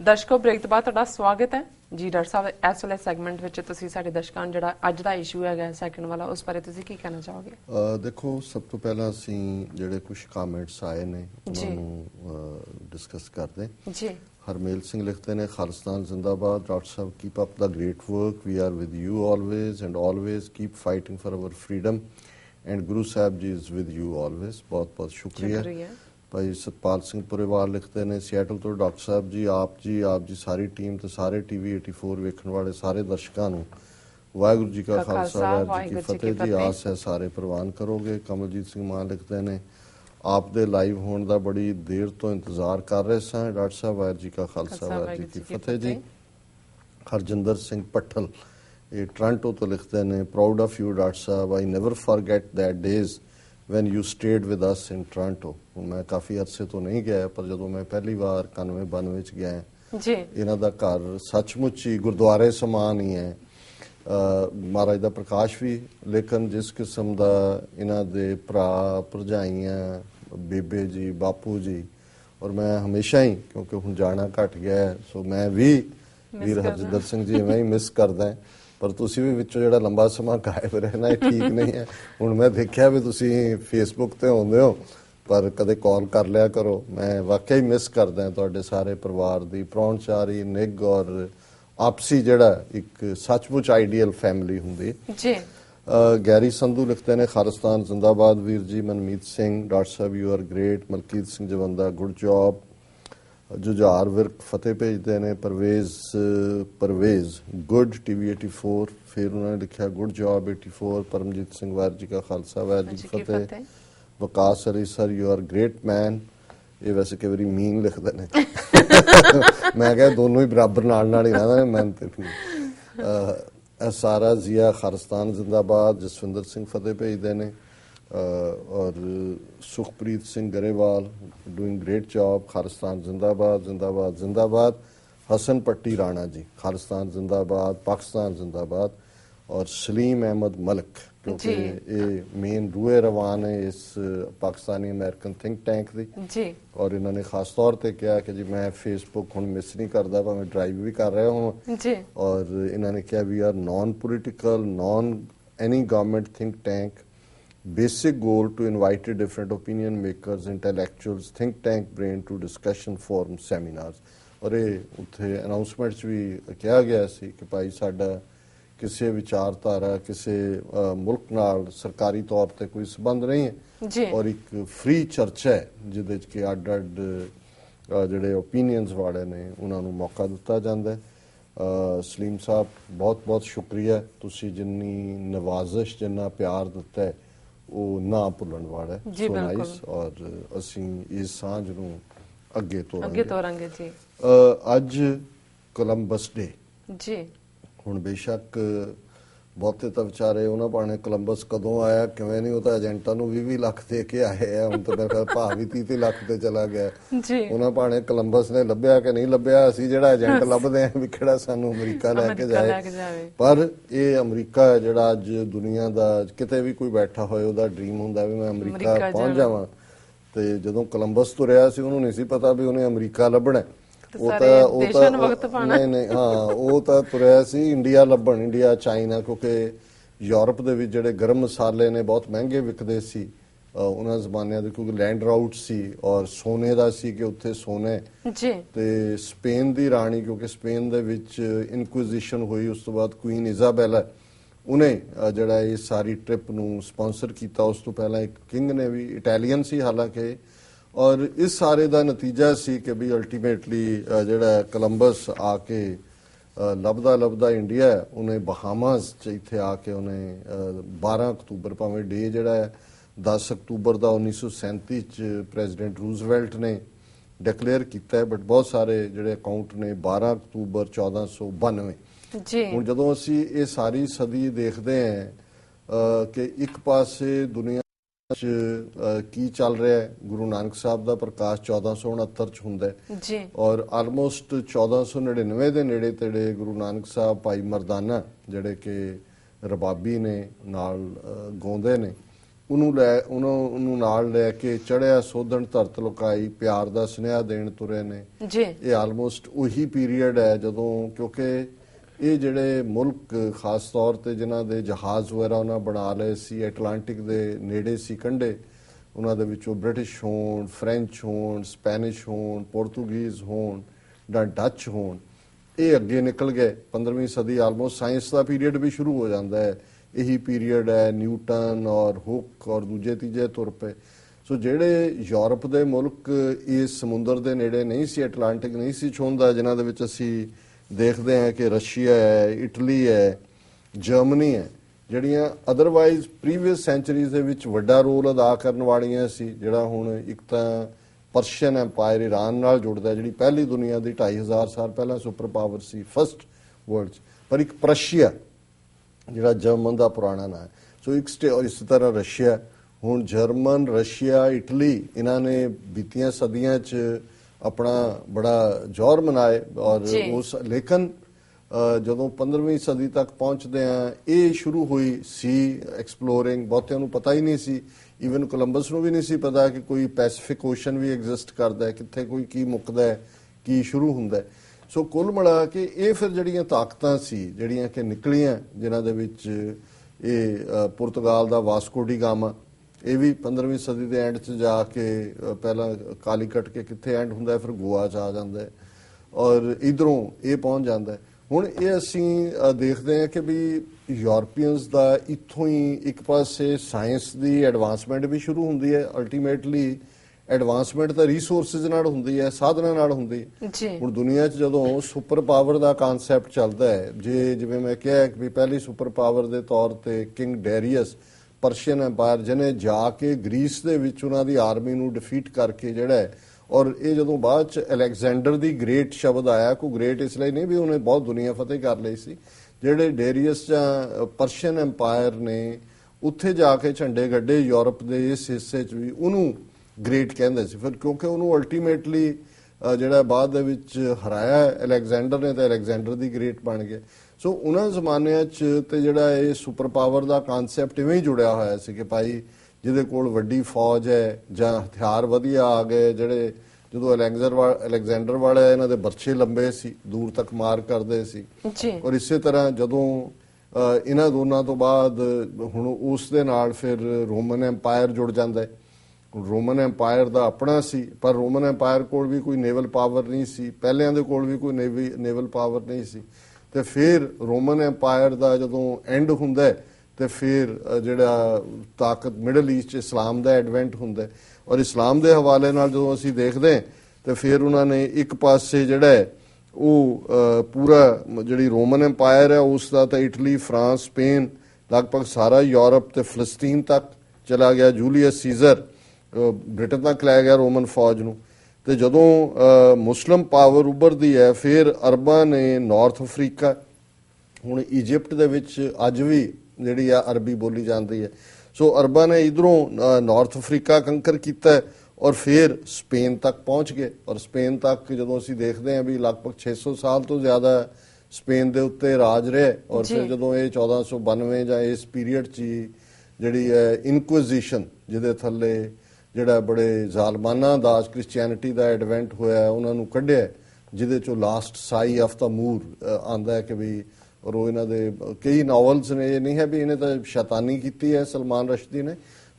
ਦਰਸ਼ਕੋ break ਤੋਂ ਬਾਅਦ ਤੁਹਾਡਾ ਸਵਾਗਤ ਹੈ ਜੀ। ਡਾਕਟਰ ਸਾਹਿਬ ਇਸ ਵਾਲੇ ਸੈਗਮੈਂਟ ਵਿੱਚ ਤੁਸੀਂ ਸਾਡੇ ਦਰਸ਼ਕਾਂ ਨੂੰ ਜਿਹੜਾ ਅੱਜ ਦਾ ਇਸ਼ੂ ਹੈਗਾ ਸੈਕਿੰਡ ਵਾਲਾ ਉਸ ਬਾਰੇ ਤੁਸੀਂ ਕੀ ਕਹਿਣਾ ਚਾਹੋਗੇ? ਦੇਖੋ, ਸਭ ਤੋਂ ਪਹਿਲਾਂ ਅਸੀਂ ਜਿਹੜੇ ਕੁਝ ਕਮੈਂਟਸ ਆਏ ਨੇ ਉਹਨਾਂ ਨੂੰ ਡਿਸਕਸ ਕਰਦੇ ਜੀ। ਹਰਮੇਲ ਸਿੰਘ ਲਿਖਦੇ ਨੇ, ਖਾਲਿਸਤਾਨ ਜ਼ਿੰਦਾਬਾਦ। ਡਾਕਟਰ ਸਾਹਿਬ keep up the great work, we are with you always and always keep fighting for our freedom and Guru Sahib ji is with you always. बहुत बहुत शुक्रिया। भाई सतपाल सिंह पुरेवाल लिखते हैं सियाटल तो, डॉक्टर साहब जी आप जी सारी टीम तो सारे TV 84 वेखण वाले सारे दर्शकों को वाहिगुरू जी का खालसा वाहिगुरू जी की फतेह जी। आस है सारे प्रवान करोगे। कमलजीत सिंह मान लिखते हैं आप दे लाइव होने का बड़ी देर तो इंतजार कर रहे सा। डॉक्टर साहब वाहिगुरू जी का खालसा वाहिगुरू जी की फतेह जी। हरजिंदर सिंह पट्ठल ये टोरंटो तो लिखते हैं प्राउड ऑफ यू डॉक्टर साहब, I never forget that days when you stayed with us in Toronto। मैं काफ़ी अरसे तो नहीं गया पर जो मैं पहली बार 91-92 गया जी, इन्हों का घर सचमुच ही गुरुद्वारे समान ही है। महाराज का प्रकाश भी, लेकिन जिस किस्म का इन्हों के भरा भरजाइयाँ बेबे जी बापू जी, और मैं हमेशा ही क्योंकि हुण जाना घट गया है सो मैं भी वीर हरजिंदर सिंह जी मैं ही मिस करदा। पर तुसी भी विचों जिहड़ा लंबा समा गायब रहना ठीक नहीं है। हुण मैं देखिया भी तुसी फेसबुक ते आउंदे हो पर कदे कॉल कर लिया करो। मैं वाकई मिस करदा तुहाडे सारे परिवार दी प्राहुणचारी निग और आपसी जिहड़ा एक सचमुच आइडियल फैमिली हुंदी जी। गैरी संधू लिखते हैं खालिस्तान जिंदाबाद वीर जी। मनमीत सिंह डॉक्टर साहब you are great. Malkit Singh Jawanda good job. Jujhar Virk फतेह भेजते हैं। Parvez good TV 84। फिर उन्होंने लिखा गुड जॉब 84। परमजीत सिंह वाहिगुरू जी का खालसा वाहिगुरू जी की फतेह। Waqas Ali sir you are great man. ये वैसे कई बार मीन लिखते हैं मैं क्या दोनों ही बराबर नाल ही रहना मैं। सारा जिया खालिस्तान जिंदाबाद। जसविंदर सिंह फतेह भेजते हैं और Sukhpreet Singh Grewal doing great job. Khalistan जिंदाबाद जिंदाबाद जिंदाबाद। हसन पट्टी राणा जी खालिस्तान जिंदाबाद पाकिस्तान जिंदाबाद। और सलीम अहमद मलिक क्योंकि ये मेन रूए रवान है इस पाकिस्तानी अमेरिकन थिंक टैंक की, और इन्होंने खास तौर पर कहा कि जी मैं फेसबुक हुण मिस नहीं करता भावें ड्राइव भी कर रहा हूँ। और इन्होंने कहा we are non political non any government think tank. Basic goal to invite different opinion makers, intellectuals, think tank brain to discussion forum seminars। और ये उत्थे अनाउंसमेंट भी कहा गया सी कि भाई साडा किसी विचारधारा किसी मुल्क नाल सरकारी तौर पर कोई संबंध नहीं है और एक फ्री चर्चा है जिहदे कि अड अड जिहड़े ओपीनियंस वाले ने उन्होंने मौका दिता जाता है। सलीम साहब बहुत बहुत शुक्रिया तुसी जिन्नी नवाजिश जिन्ना प्यार दिता है वो ना भुलण वाला है। So nice. और असीं इस सांझ नूं अगे तोरांगे जी। अज कोलंबस डे जी। हुण बेशक बहुते तो विचारे उन्होंने भाने कोलंबस कदों आया किवें नहीं, वो तो एजेंटा नूं 20 लाख दे के आए हैं। हुण तो मेरे ख्याल भाव भी 30 लाख ते चला गया जी। उन्होंने भाने कोलंबस ने लभ्या कि नहीं लभ्या, असीं जिहड़ा एजेंट लभदे हैं भी किहड़ा सानूं अमरीका लैके जाए। पर ये अमरीका है जिहड़ा अज दुनिया दा किते भी कोई बैठा होए उहदा ड्रीम हुंदा भी मैं अमरीका पहुंच जावां। ते जदों कोलंबस तुरिया सी उहनूं नहीं सी पता भी उहने अमरीका लभणा। नहीं हाँ वो तो तुरया सी इंडिया लभण, इंडिया चाइना, क्योंकि यूरोप दे विच जिहड़े गर्म मसाले ने बहुत महंगे विकदे सी उन्हां ज़मानिਆਂ ਦੇ, क्योंकि लैंड राउट सी और सोने ਦਾ ਸੀ कि उत्थे सोने जी। ते स्पेन दी राणी क्योंकि स्पेन दे विच इनक्विजिशन हुई उस तो बाद क्वीन इजाबेला उन्हें जिहड़ा ये सारी ट्रिप नूं स्पॉन्सर किया। उस तो पहला एक किंग ने भी इटैलीअन सी हालांकि, और इस सारे का नतीजा सी कि भी अल्टीमेटली जिहड़ा कोलंबस आके लभदा लभदा इंडिया उन्हें बहामास इत्थे आके उन्हें 12 अक्तूबर भावें डे जिहड़ा है 10 अक्तूबर का 1937 प्रेजिडेंट रूजवेल्ट ने डिकलेयर किया है, बट बहुत सारे जिहड़े अकाउंट ने 12 अक्तूबर 1492 हुण जदों असीं ये सारी सदी देखते हैं कि एक पासे दुनिया की चल रहा है। गुरु नानक साहब का प्रकाश 1469 च हुंदा है और आलमोस्ट 1499 के नेड़े तेड़े गुरु नानक साहब भाई मरदाना जिहड़े कि रबाबी ने नाल गाउंदे ने ਉਹਨੂੰ ਨਾਲ ਲੈ ਕੇ ਚੜਿਆ ਸੋਧਣ ਧਰਤ ਲੁਕਾਈ ਪਿਆਰ ਦਾ ਸੁਨੇਹਾ ਦੇਣ ਤੁਰੇ ਨੇ ਜੀ। ਇਹ ਆਲਮੋਸਟ ਉਹੀ ਪੀਰੀਅਡ ਹੈ ਜਦੋਂ, ਕਿਉਂਕਿ ਇਹ ਜਿਹੜੇ ਮੁਲਕ ਖਾਸ ਤੌਰ ਤੇ ਜਿਨ੍ਹਾਂ ਦੇ ਜਹਾਜ਼ ਵਗੈਰਾ ਉਹਨਾਂ ਬਣਾ ਲਏ ਸੀ, ਐਟਲਾਂਟਿਕ ਦੇ ਨੇੜੇ ਸੀ ਕੰਢੇ, ਉਹਨਾਂ ਦੇ ਵਿੱਚੋਂ ਬ੍ਰਿਟਿਸ਼ ਹੋਣ, ਫ੍ਰੈਂਚ ਹੋਣ, ਸਪੈਨਿਸ਼ ਹੋਣ, ਪੋਰਤੂਗੀਜ਼ ਹੋਣ ਜਾਂ ਡੱਚ ਹੋਣ, ਇਹ ਅੱਗੇ ਨਿਕਲ ਗਏ। 15ਵੀਂ ਸਦੀ ਆਲਮੋਸਟ ਸਾਇੰਸ ਦਾ ਪੀਰੀਅਡ ਵੀ ਸ਼ੁਰੂ ਹੋ ਜਾਂਦਾ ਹੈ, ਇਹੀ ਪੀਰੀਅਡ ਹੈ। ਨਿਊਟਨ ਔਰ ਹੁੱਕ ਔਰ ਦੂਜੇ ਤੀਜੇ ਤੁਰ ਪਏ। ਸੋ ਜਿਹੜੇ ਯੂਰਪ ਦੇ ਮੁਲਕ ਇਸ ਸਮੁੰਦਰ ਦੇ ਨੇੜੇ ਨਹੀਂ ਸੀ, ਐਟਲਾਂਟਿਕ ਨਹੀਂ ਸੀ ਛੂੰਹਦਾ, ਜਿਨ੍ਹਾਂ ਦੇ ਵਿੱਚ ਅਸੀਂ ਦੇਖਦੇ ਹਾਂ ਕਿ ਰਸ਼ੀਆ ਹੈ, ਇਟਲੀ ਹੈ, ਜਰਮਨੀ ਹੈ, ਜਿਹੜੀਆਂ ਅਦਰਵਾਈਜ਼ ਪ੍ਰੀਵੀਅਸ ਸੈਂਚਰੀਜ਼ ਦੇ ਵਿੱਚ ਵੱਡਾ ਰੋਲ ਅਦਾ ਕਰਨ ਵਾਲੀਆਂ ਸੀ। ਜਿਹੜਾ ਹੁਣ ਇੱਕ ਤਾਂ ਪਰਸ਼ੀਅਨ ਐਮਪਾਇਰ ਈਰਾਨ ਨਾਲ ਜੁੜਦਾ, ਜਿਹੜੀ ਪਹਿਲੀ ਦੁਨੀਆ ਦੀ 2500 ਸਾਲ ਪਹਿਲਾਂ ਸੁਪਰ ਪਾਵਰ ਸੀ ਫਸਟ ਵਰਲਡ 'ਚ, ਪਰ ਇੱਕ ਪ੍ਰਸ਼ੀਆ ਜਿਹੜਾ ਜਰਮਨ ਦਾ ਪੁਰਾਣਾ ਨਾਂ ਹੈ। ਸੋ ਇੱਕ ਇਸ ਤਰ੍ਹਾਂ ਰਸ਼ੀਆ, ਹੁਣ ਜਰਮਨ, ਰਸ਼ੀਆ, ਇਟਲੀ, ਇਹਨਾਂ ਨੇ ਬੀਤੀਆਂ ਸਦੀਆਂ 'ਚ ਆਪਣਾ ਬੜਾ ਜ਼ੋਰ ਮਨਾਏ ਔਰ ਉਸ ਲੇਕਿਨ ਜਦੋਂ 15ਵੀਂ ਸਦੀ ਤੱਕ ਪਹੁੰਚਦੇ ਆ ਇਹ ਸ਼ੁਰੂ ਹੋਈ ਸੀ ਐਕਸਪਲੋਰਿੰਗ। ਬਹੁਤਿਆਂ ਨੂੰ ਪਤਾ ਹੀ ਨਹੀਂ ਸੀ, ਈਵਨ ਕੋਲੰਬਸ ਨੂੰ ਵੀ ਨਹੀਂ ਸੀ ਪਤਾ ਕਿ ਕੋਈ ਪੈਸੀਫਿਕ ਓਸ਼ਨ ਵੀ ਐਗਜ਼ਿਸਟ ਕਰਦਾ ਹੈ, ਕਿੱਥੇ ਕੋਈ ਕੀ ਮੁੱਕਦਾ ਹੈ, ਕੀ ਸ਼ੁਰੂ ਹੁੰਦਾ ਹੈ। ਸੋ ਕੁੱਲ ਮਿਲਾ ਕੇ ਇਹ ਫਿਰ ਜਿਹੜੀਆਂ ਤਾਕਤਾਂ ਸੀ ਜਿਹੜੀਆਂ ਕਿ ਨਿਕਲੀਆਂ, ਜਿਨ੍ਹਾਂ ਦੇ ਵਿੱਚ ਇਹ ਪੁਰਤਗਾਲ ਦਾ ਵਾਸਕੋ ਡੀ ਗਾਮਾ, ਇਹ ਵੀ 15ਵੀਂ ਸਦੀ ਦੇ ਐਂਡ 'ਚ ਜਾ ਕੇ ਪਹਿਲਾਂ ਕਾਲੀਕਟ ਕੇ ਕਿੱਥੇ ਐਂਡ ਹੁੰਦਾ, ਫਿਰ ਗੋਆ 'ਚ ਆ ਜਾਂਦਾ ਹੈ ਔਰ ਇਧਰੋਂ ਇਹ ਪਹੁੰਚ ਜਾਂਦਾ ਹੈ। ਹੁਣ ਇਹ ਅਸੀਂ ਦੇਖਦੇ ਹਾਂ ਕਿ ਵੀ ਯੂਰਪੀਅਨਸ ਦਾ ਇੱਥੋਂ ਹੀ ਇੱਕ ਪਾਸੇ ਸਾਇੰਸ ਦੀ ਐਡਵਾਂਸਮੈਂਟ ਵੀ ਸ਼ੁਰੂ ਹੁੰਦੀ ਹੈ। ਅਲਟੀਮੇਟਲੀ ਐਡਵਾਂਸਮੈਂਟ ਤਾਂ ਰਿਸੋਰਸਿਸ ਨਾਲ ਹੁੰਦੀ ਹੈ, ਸਾਧਨਾਂ ਨਾਲ ਹੁੰਦੀ ਹੈ। ਹੁਣ ਦੁਨੀਆ 'ਚ ਜਦੋਂ ਸੁਪਰ ਪਾਵਰ ਦਾ ਕਨਸੈਪਟ ਚੱਲਦਾ ਹੈ, ਜਿਵੇਂ ਮੈਂ ਕਿਹਾ ਕਿ ਵੀ ਪਹਿਲੀ ਸੁਪਰ ਪਾਵਰ ਦੇ ਤੌਰ ਤੇ ਕਿੰਗ ਡੈਰੀਅਸ ਪਰਸ਼ੀਅਨ ਐਮਪਾਇਰ, ਜਿਹਨੇ ਜਾ ਕੇ ਗ੍ਰੀਸ ਦੇ ਵਿੱਚ ਉਹਨਾਂ ਦੀ ਆਰਮੀ ਨੂੰ ਡਿਫੀਟ ਕਰਕੇ ਜਿਹੜਾ ਹੈ, ਔਰ ਇਹ ਜਦੋਂ ਬਾਅਦ ਚ ਅਲੈਗਜ਼ੈਂਡਰ ਦੀ ਗ੍ਰੇਟ ਸ਼ਬਦ ਆਇਆ, ਕੋਈ ਗ੍ਰੇਟ ਇਸ ਲਈ ਨਹੀਂ ਵੀ ਉਹਨੇ ਬਹੁਤ ਦੁਨੀਆ ਫਤਿਹ ਕਰ ਲਈ ਸੀ, ਜਿਹੜੇ ਡੈਰੀਅਸ ਜਾਂ ਪਰਸ਼ੀਅਨ ਐਮਪਾਇਰ ਨੇ ਉੱਥੇ ਜਾ ਕੇ ਝੰਡੇ ਗੱਡੇ ਯੂਰਪ ਦੇ ਇਸ ਹਿੱਸੇ 'ਚ ਵੀ ਉਹਨੂੰ ਗ੍ਰੇਟ ਕਹਿੰਦੇ ਸੀ। ਫਿਰ ਕਿਉਂਕਿ ਉਹਨੂੰ ਅਲਟੀਮੇਟਲੀ ਜਿਹੜਾ ਬਾਅਦ ਦੇ ਵਿੱਚ ਹਰਾਇਆ ਅਲੈਗਜ਼ੈਂਡਰ ਨੇ, ਤਾਂ ਅਲੈਗਜ਼ੈਂਡਰ ਦੀ ਗ੍ਰੇਟ ਬਣ ਗਏ। ਸੋ ਉਹਨਾਂ ਜ਼ਮਾਨਿਆਂ 'ਚ ਤੇ ਜਿਹੜਾ ਇਹ ਸੁਪਰ ਪਾਵਰ ਦਾ ਕਨਸੈਪਟ ਇਵੇਂ ਹੀ ਜੁੜਿਆ ਹੋਇਆ ਸੀ ਕਿ ਭਾਈ ਜਿਹਦੇ ਕੋਲ ਵੱਡੀ ਫੌਜ ਹੈ ਜਾਂ ਹਥਿਆਰ ਵਧੀਆ ਆ ਗਏ, ਜਿਹੜੇ ਜਦੋਂ ਅਲੈਗਜ਼ੈਂਡਰ ਵਾਲੇ ਇਹਨਾਂ ਦੇ ਬਰਛੇ ਲੰਬੇ ਸੀ, ਦੂਰ ਤੱਕ ਮਾਰ ਕਰਦੇ ਸੀ। ਔਰ ਇਸੇ ਤਰ੍ਹਾਂ ਜਦੋਂ ਇਹਨਾਂ ਦੋਨਾਂ ਤੋਂ ਬਾਅਦ ਹੁਣ ਉਸ ਦੇ ਨਾਲ ਫਿਰ ਰੋਮਨ ਐਮਪਾਇਰ ਜੁੜ ਜਾਂਦਾ ਹੈ। ਰੋਮਨ ਐਮਪਾਇਰ ਦਾ ਆਪਣਾ ਸੀ, ਪਰ ਰੋਮਨ ਐਮਪਾਇਰ ਕੋਲ ਵੀ ਕੋਈ ਨੇਵਲ ਪਾਵਰ ਨਹੀਂ ਸੀ, ਪਹਿਲਿਆਂ ਦੇ ਕੋਲ ਵੀ ਕੋਈ ਨੇਵਲ ਪਾਵਰ ਨਹੀਂ ਸੀ। ਤੇ ਫਿਰ ਰੋਮਨ ਐਮਪਾਇਰ ਦਾ ਜਦੋਂ ਐਂਡ ਹੁੰਦਾ ਤੇ ਫਿਰ ਜਿਹੜਾ ਤਾਕਤ ਮਿਡਲ ਈਸਟ ਇਸਲਾਮ ਦਾ ਐਡਵੈਂਟ ਹੁੰਦਾ, ਔਰ ਇਸਲਾਮ ਦੇ ਹਵਾਲੇ ਨਾਲ ਜਦੋਂ ਅਸੀਂ ਦੇਖਦੇ ਹਾਂ ਤੇ ਫਿਰ ਉਹਨਾਂ ਨੇ ਇੱਕ ਪਾਸੇ ਜਿਹੜਾ ਹੈ ਉਹ ਪੂਰਾ ਜਿਹੜੀ ਰੋਮਨ ਐਮਪਾਇਰ ਹੈ ਉਸ ਦਾ ਤਾਂ ਇਟਲੀ, ਫਰਾਂਸ, ਸਪੇਨ, ਲਗਭਗ ਸਾਰਾ ਯੂਰਪ ਤੇ ਫਲਸਤੀਨ ਤੱਕ ਚਲਾ ਗਿਆ। ਜੂਲੀਅਸ ਸੀਜ਼ਰ ਬ੍ਰਿਟਨ ਤੱਕ ਲੈ ਗਿਆ ਰੋਮਨ ਫੌਜ ਨੂੰ। ਤੇ ਜਦੋਂ ਮੁਸਲਿਮ ਪਾਵਰ ਉੱਭਰਦੀ ਹੈ ਫਿਰ ਅਰਬਾਂ ਨੇ ਨਾਰਥ ਅਫਰੀਕਾ, ਹੁਣ ਇਜਿਪਟ ਦੇ ਵਿੱਚ ਅੱਜ ਵੀ ਜਿਹੜੀ ਆ ਅਰਬੀ ਬੋਲੀ ਜਾਂਦੀ ਹੈ। ਸੋ ਅਰਬਾਂ ਨੇ ਇਧਰੋਂ ਨਾਰਥ ਅਫਰੀਕਾ ਕੰਕਰ ਕੀਤਾ ਔਰ ਫਿਰ ਸਪੇਨ ਤੱਕ ਪਹੁੰਚ ਗਏ। ਔਰ ਸਪੇਨ ਤੱਕ ਜਦੋਂ ਅਸੀਂ ਦੇਖਦੇ ਹਾਂ ਵੀ ਲਗਭਗ 600 ਸਾਲ ਤੋਂ ਜ਼ਿਆਦਾ ਸਪੇਨ ਦੇ ਉੱਤੇ ਰਾਜ ਰਿਹਾ। ਔਰ ਫਿਰ ਜਦੋਂ ਇਹ 1492 ਜਾਂ ਇਸ ਪੀਰੀਅਡ 'ਚ ਜਿਹੜੀ ਹੈ ਇਨਕੁਇਜ਼ੀਸ਼ਨ, ਜਿਹਦੇ ਥੱਲੇ ਜਿਹੜਾ ਬੜੇ ਜ਼ਾਲਮਾਨਾ ਅੰਦਾਜ਼ ਕ੍ਰਿਸਚੀਅਨਿਟੀ ਦਾ ਐਡਵੈਂਟ ਹੋਇਆ, ਉਹਨਾਂ ਨੂੰ ਕੱਢਿਆ, ਜਿਹਦੇ ਚੋਂ ਲਾਸਟ ਸਾਈ ਆਫ ਦਾ ਮੂਰ ਆਉਂਦਾ ਹੈ ਕਿ ਵੀ, ਔਰ ਉਹ ਇਹਨਾਂ ਦੇ ਕਈ ਨਾਵਲਸ ਨੇ, ਇਹ ਨਹੀਂ ਹੈ ਵੀ ਇਹਨੇ ਤਾਂ ਸ਼ੈਤਾਨੀ ਕੀਤੀ ਹੈ ਸਲਮਾਨ ਰਸ਼ਦੀ ਨੇ,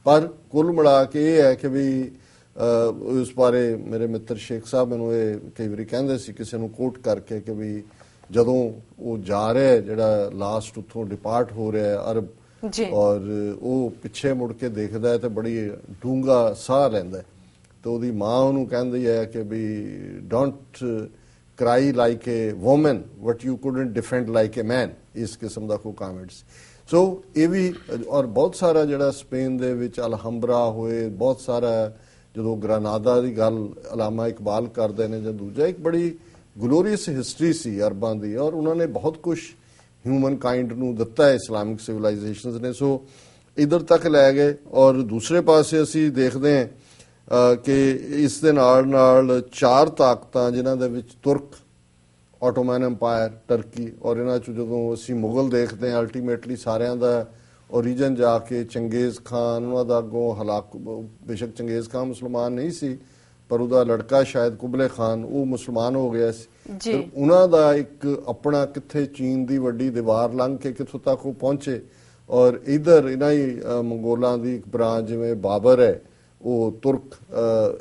ਪਰ ਕੁੱਲ ਮਿਲਾ ਕੇ ਇਹ ਹੈ ਕਿ ਵੀ ਉਸ ਬਾਰੇ ਮੇਰੇ ਮਿੱਤਰ ਸ਼ੇਖ ਸਾਹਿਬ ਮੈਨੂੰ ਇਹ ਕਈ ਵਾਰੀ ਕਹਿੰਦੇ ਸੀ ਕਿਸੇ ਨੂੰ ਕੋਟ ਕਰਕੇ ਕਿ ਵੀ ਜਦੋਂ ਉਹ ਜਾ ਰਿਹਾ ਜਿਹੜਾ ਲਾਸਟ ਉੱਥੋਂ ਡਿਪਾਰਟ ਹੋ ਰਿਹਾ ਅਰਬ, ਔਰ ਉਹ ਪਿੱਛੇ ਮੁੜ ਕੇ ਦੇਖਦਾ ਹੈ ਤੇ ਬੜੀ ਡੂੰਘਾ ਸਾਹ ਲੈਂਦਾ ਤੇ ਉਹਦੀ ਮਾਂ ਉਹਨੂੰ ਕਹਿੰਦੀ ਹੈ ਕਿ ਵੀ don't cry like a woman what you couldn't defend like a man, ਇਸ ਕਿਸਮ ਦਾ ਕੋਈ ਕਮੈਂਟਸ। ਸੋ ਇਹ ਵੀ, ਔਰ ਬਹੁਤ ਸਾਰਾ ਜਿਹੜਾ ਸਪੇਨ ਦੇ ਵਿੱਚ ਅਲਹੰਬਰਾ ਹੋਏ, ਬਹੁਤ ਸਾਰਾ ਜਦੋਂ ਗ੍ਰਾਨਾਦਾ ਦੀ ਗੱਲ ਅਲਾਮਾ ਇਕਬਾਲ ਕਰਦੇ ਨੇ ਜਾਂ ਦੂਜਾ, ਇੱਕ ਬੜੀ ਗਲੋਰੀਅਸ ਹਿਸਟਰੀ ਸੀ ਅਰਬਾਂ ਦੀ, ਔਰ ਉਹਨਾਂ ਨੇ ਬਹੁਤ ਕੁਝ ਹਿਊਮਨ ਕਾਈਂਡ ਨੂੰ ਦਿੱਤਾ ਹੈ ਇਸਲਾਮਿਕ ਸਿਵਲਾਈਜੇਸ਼ਨਸ ਨੇ। ਸੋ ਇਧਰ ਤੱਕ ਲੈ ਗਏ। ਔਰ ਦੂਸਰੇ ਪਾਸੇ ਅਸੀਂ ਦੇਖਦੇ ਹਾਂ ਕਿ ਇਸ ਦੇ ਨਾਲ ਨਾਲ ਚਾਰ ਤਾਕਤਾਂ ਜਿਨ੍ਹਾਂ ਦੇ ਵਿੱਚ ਤੁਰਕ, ਆਟੋਮਨ ਐਮਪਾਇਰ, ਟਰਕੀ, ਔਰ ਇਹਨਾਂ 'ਚ ਜਦੋਂ ਅਸੀਂ ਮੁਗਲ ਦੇਖਦੇ ਹਾਂ ਅਲਟੀਮੇਟਲੀ ਸਾਰਿਆਂ ਦਾ ओरिजिन जाके चंगेज़ खान उन्हां दा अगों हलाक, बेशक चंगेज़ खान मुसलमान नहीं सी पर ਉਹਦਾ ਲੜਕਾ ਸ਼ਾਇਦ ਕੁਬਲੇ ਖਾਨ ਉਹ ਮੁਸਲਮਾਨ ਹੋ ਗਿਆ ਸੀ। ਫਿਰ ਉਹਨਾਂ ਦਾ ਇੱਕ ਆਪਣਾ ਕਿੱਥੇ ਚੀਨ ਦੀ ਵੱਡੀ ਦੀਵਾਰ ਲੰਘ ਕੇ ਕਿੱਥੋਂ ਤੱਕ ਉਹ ਪਹੁੰਚੇ ਔਰ ਇਧਰ ਇਹਨਾਂ ਹੀ ਮੰਗੋਲਾਂ ਦੀ ਇੱਕ ਬ੍ਰਾਂਚ ਜਿਵੇਂ ਬਾਬਰ ਹੈ ਉਹ ਤੁਰਕ